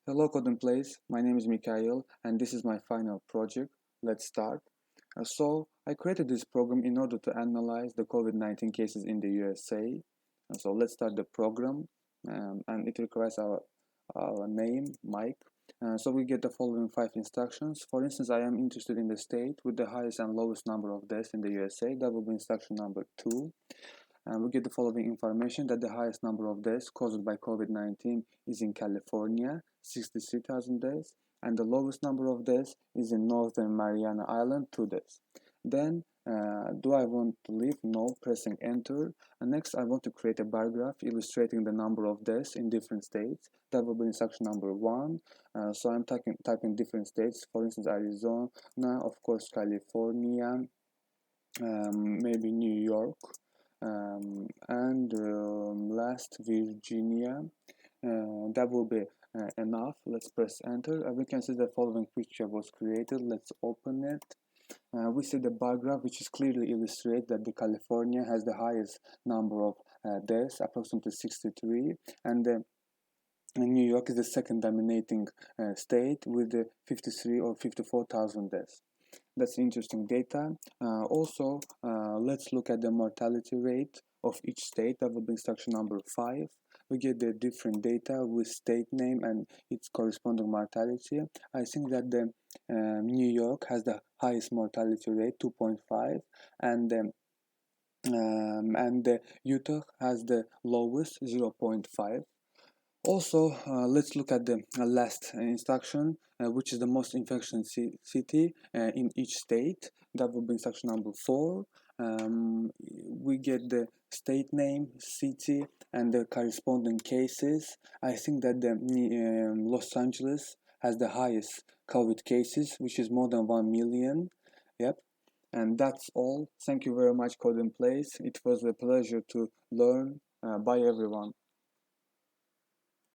Hello, Code in Place. My name is Mikhail, and this is my final project. Let's start. I created this program in order to analyze the COVID-19 cases in the USA. Let's start the program, and it requires our name, Mike. We get the following 5 instructions. For instance, I am interested in the state with the highest and lowest number of deaths in the USA. That will be instruction number 2. And we get the following information that the highest number of deaths caused by COVID-19 is in California, 63,000 deaths, and the lowest number of deaths is in Northern Mariana Island, 2 deaths. Then, do I want to leave? No, pressing enter. And next, I want to create a bar graph illustrating the number of deaths in different states. That will be instruction number 1. I'm typing different states, for instance, Arizona, of course, California, maybe New York, and last Virginia. That will be enough. Let's press enter. We can see the following picture was created. Let's open it. We see the bar graph, which is clearly illustrate that the California has the highest number of deaths, approximately 63, and New York is the second dominating state with the 53 or 54,000 deaths. That's interesting data. Let's look at the mortality rate of each state. That will be instruction number 5. We get the different data with state name and its corresponding mortality. I think that the New York has the highest mortality rate, 2.5, and the Utah has the lowest, 0.5. Let's look at the last instruction, which is the most infectious city in each state. That will be instruction number 4. We get the state name, city, and the corresponding cases. I think that the Los Angeles has the highest COVID cases, which is more than 1 million. Yep. And that's all. Thank you very much, Code in Place. It was a pleasure to learn. Bye, everyone.